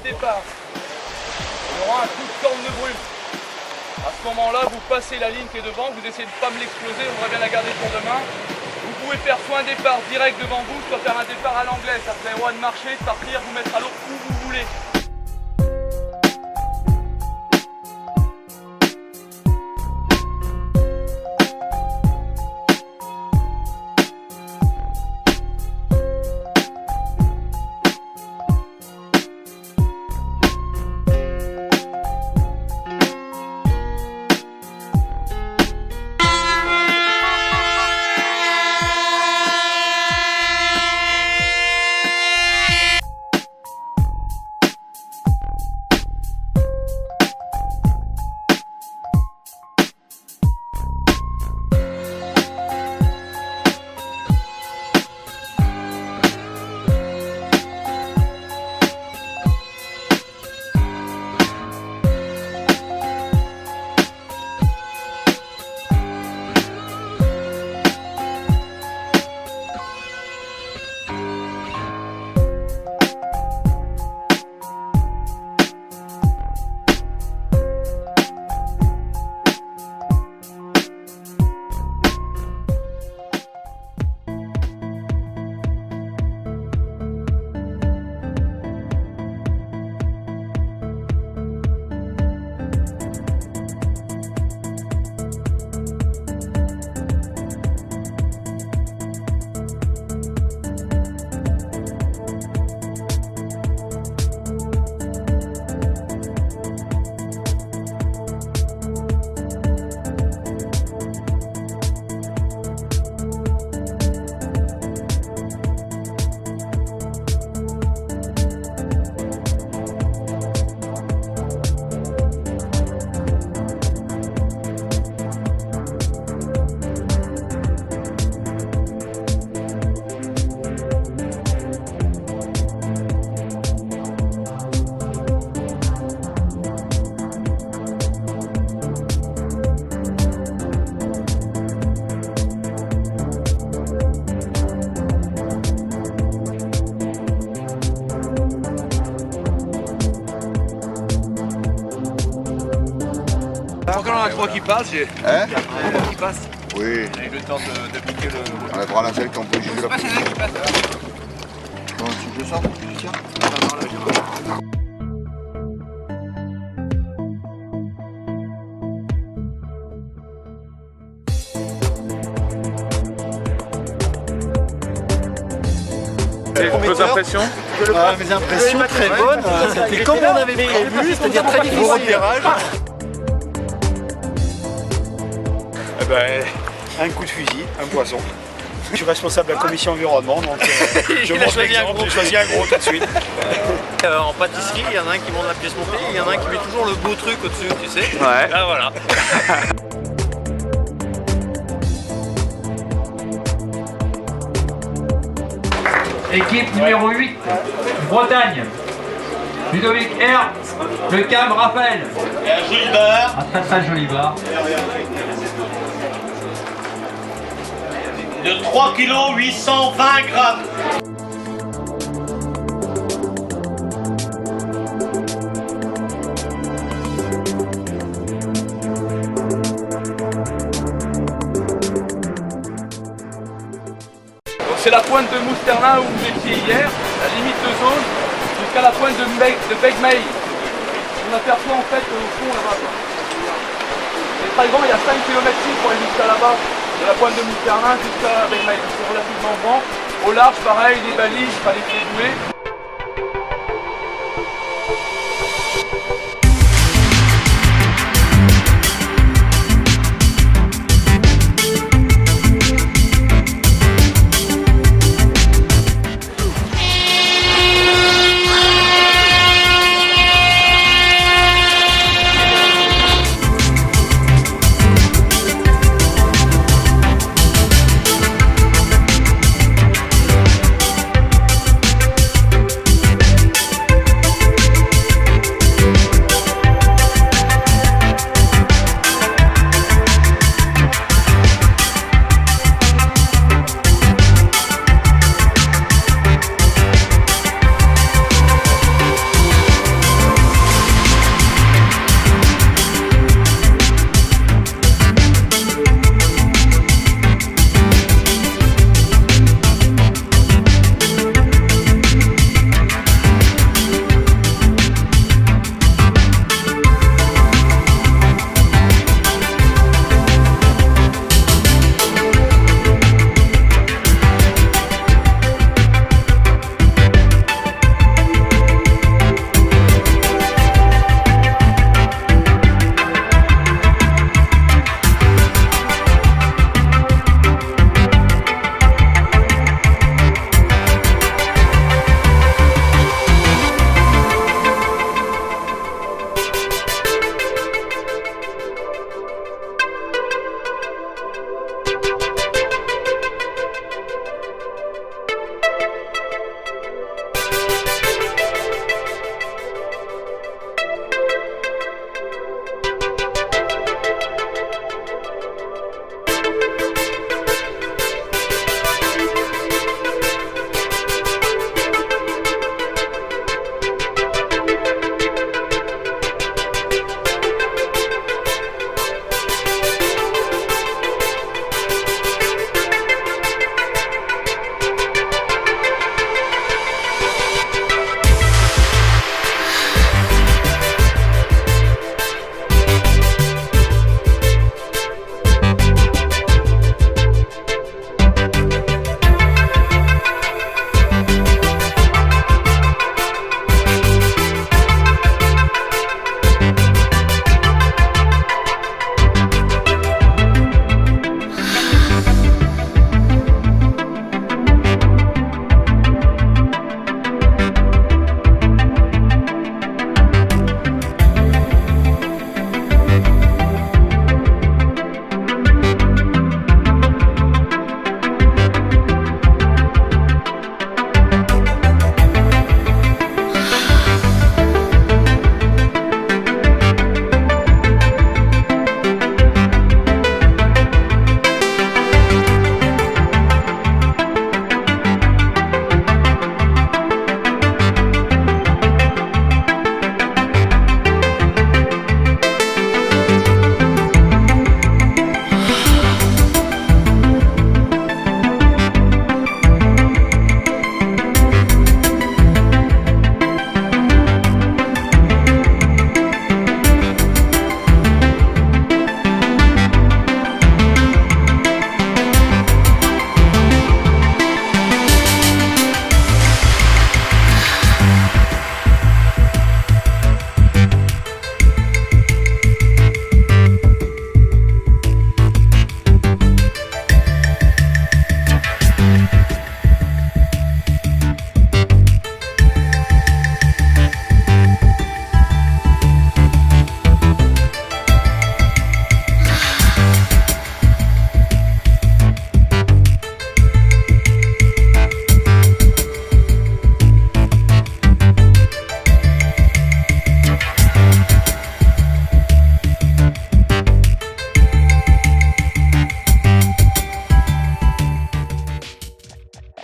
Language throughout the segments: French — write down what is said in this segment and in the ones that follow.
départ, il y aura un coup de corne de brume. À ce moment-là, vous passez la ligne qui est devant, vous essayez de ne pas me l'exploser, on va bien la garder pour demain. Vous pouvez faire soit un départ direct devant vous, soit faire un départ à l'anglaise. Ça vous avez le droit de marcher, de partir, vous mettre à l'eau où vous voulez. Encore un 3 qui passe, j'ai. Hein? Un 3 qui passe. Oui. Avec le temps de piquer le. On a droit à la selle qu'on peut juger la position. Bon, tu veux ça? Tiens. Vos impressions? Mes impressions très bonnes, c'était comme on avait prévu, c'est-à-dire très difficile. Eh ben, un coup de fusil, un poisson. Je suis responsable de la commission environnement, donc je montre l'exemple, j'ai choisi un gros tout de suite. En pâtisserie, il y en a un qui monte la pièce montée, il y en a un qui met toujours le beau truc au-dessus, tu sais. Ouais. Ah voilà. Équipe numéro 8, Bretagne. Ludovic R, le Cam Raphaël. Et un joli bar. Un très joli bar. De 3 kg 820 grammes. C'est la pointe de Mousterlin où vous étiez hier, la limite de zone, jusqu'à la pointe de Begmeil. On aperçoit en fait au fond là-bas. C'est très grand, il y a 5 km pour aller jusqu'à là-bas, de la pointe de Mousterlin jusqu'à Begmeil. C'est relativement grand. Au large, pareil, les balises, il fallait les jouer.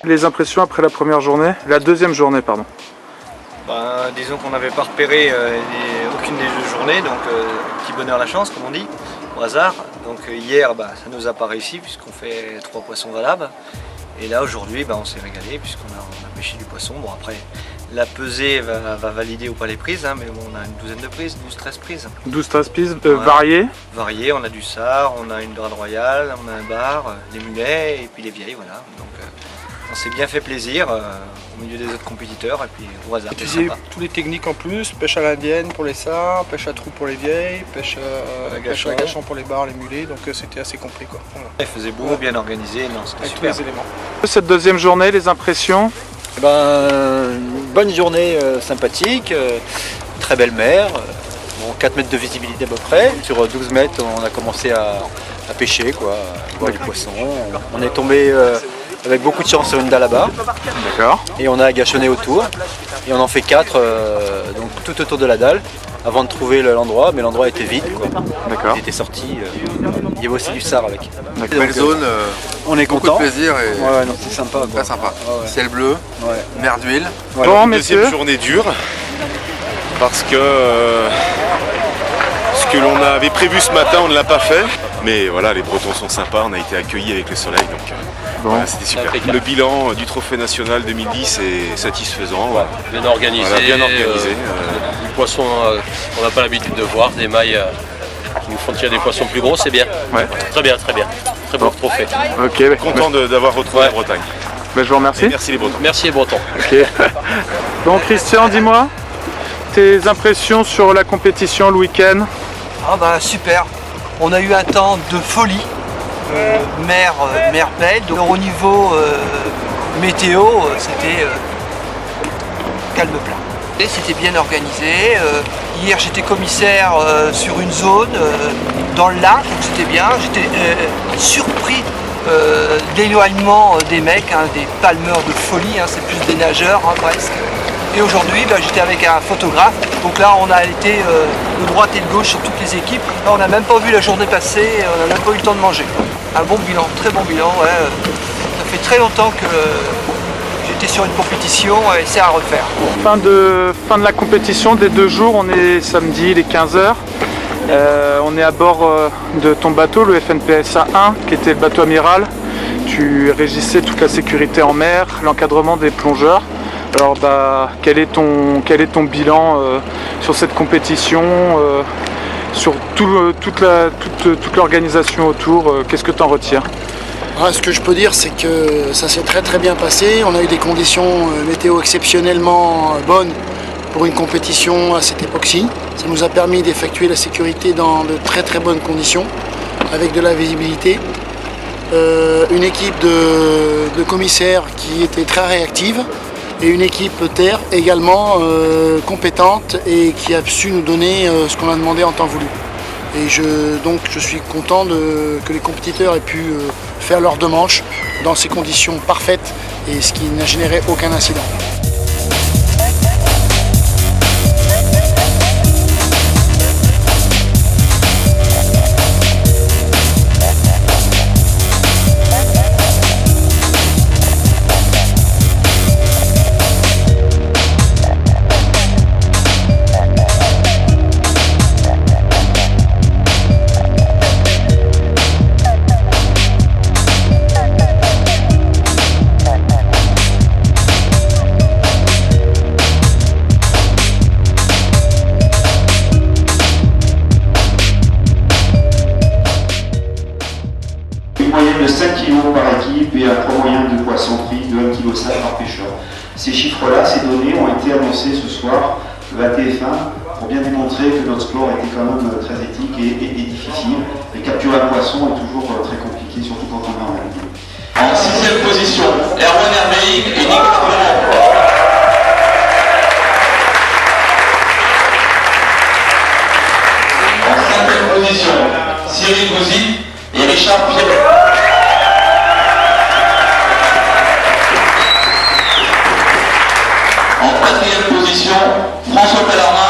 Les impressions après la première journée, la deuxième journée, pardon. Disons qu'on n'avait pas repéré aucune des 2 journées, donc petit bonheur la chance, comme on dit, au hasard. Donc hier, ça nous a pas réussi puisqu'on fait 3 poissons valables. Et là aujourd'hui, on s'est régalé puisqu'on a pêché du poisson. Bon après, la pesée va valider ou pas les prises, mais bon, on a une douzaine de prises, 12-13 prises. 12-13 prises variées. Variées, on a du sard, on a une dorade royale, on a un bar, des mulets et puis les vieilles, voilà. Donc on s'est bien fait plaisir au milieu des autres compétiteurs et puis au hasard. Utiliser tous les techniques en plus, pêche à l'indienne pour les sards, pêche à trou pour les vieilles, pêche à gâchon pour les bars, les mulets, donc c'était assez complet quoi. Voilà. Il faisait beau, bien organisé, non, c'était avec super. tous les éléments. Cette deuxième journée, les impressions? Une bonne journée sympathique, très belle mer, 4 mètres de visibilité à peu près. Sur 12 mètres, on a commencé à pêcher, quoi, à boire du poisson. On est tombé avec beaucoup de chance sur une dalle à barre. D'accord. Et on a gâchonné autour. Et on en fait 4 donc tout autour de la dalle avant de trouver l'endroit, mais l'endroit était vide. D'accord. Il était sorti. Il y avait aussi du sard avec. Belle zone, on est beaucoup content. de plaisir et Ouais, non, c'est sympa. très sympa. Ouais. Ciel bleu, mer d'huile. Voilà. Bon, messieurs. Deuxième journée dure parce que ce que l'on avait prévu ce matin, on ne l'a pas fait. Mais voilà, les Bretons sont sympas, on a été accueillis avec le soleil, donc voilà, c'était super. Le bilan du Trophée National 2010 est satisfaisant. Ouais, bien organisé. Voilà, bien organisé. Du poisson, on n'a pas l'habitude de voir, des mailles qui nous font tirer des poissons plus gros, c'est bien. Ouais. Très bien, très bien. Très bon trophée. Ok. Content d'avoir retrouvé la Bretagne. Je vous remercie. Et merci les Bretons. Merci les Bretons. Ok. Bon, Christian, dis-moi tes impressions sur la compétition le week-end. Super. On a eu un temps de folie, mer belle, donc au niveau météo, c'était calme plat. Et c'était bien organisé. Hier j'étais commissaire sur une zone dans le lac, donc c'était bien. J'étais surpris de l'éloignement des mecs, des palmeurs de folie, c'est plus des nageurs presque. Et aujourd'hui, j'étais avec un photographe, donc là on a été de droite et de gauche sur toutes les équipes. Là on n'a même pas vu la journée passer, on n'a même pas eu le temps de manger. Un bon bilan, très bon bilan, ça fait très longtemps que j'étais sur une compétition et c'est à refaire. Fin de la compétition des 2 jours, on est samedi, il est 15h. On est à bord de ton bateau, le FNPSA 1, qui était le bateau amiral. Tu régissais toute la sécurité en mer, l'encadrement des plongeurs. Alors quel est ton bilan sur cette compétition, sur toute l'organisation autour, qu'est-ce que tu en retires? Ce que je peux dire, c'est que ça s'est très bien passé. On a eu des conditions météo exceptionnellement bonnes pour une compétition à cette époque-ci. Ça nous a permis d'effectuer la sécurité dans de très bonnes conditions, avec de la visibilité. Une équipe de commissaires qui était très réactive et une équipe terre également compétente et qui a su nous donner ce qu'on a demandé en temps voulu. Et donc je suis content que les compétiteurs aient pu faire leurs 2 manches dans ces conditions parfaites et ce qui n'a généré aucun incident. De 5 kg par équipe et un poids moyen de poisson pris de 1,5 kg par pêcheur. Ces chiffres-là, ces données ont été annoncées ce soir à TF1 pour bien démontrer que notre sport était quand même très éthique et difficile. Et capturer un poisson est toujours très compliqué, surtout quand on est en mer. En 6e position, Erwan Herveig et Nicolas Brand. En 5e position, Cyril Gouzy et Richard Pierre. En 4e position, François Pellarmin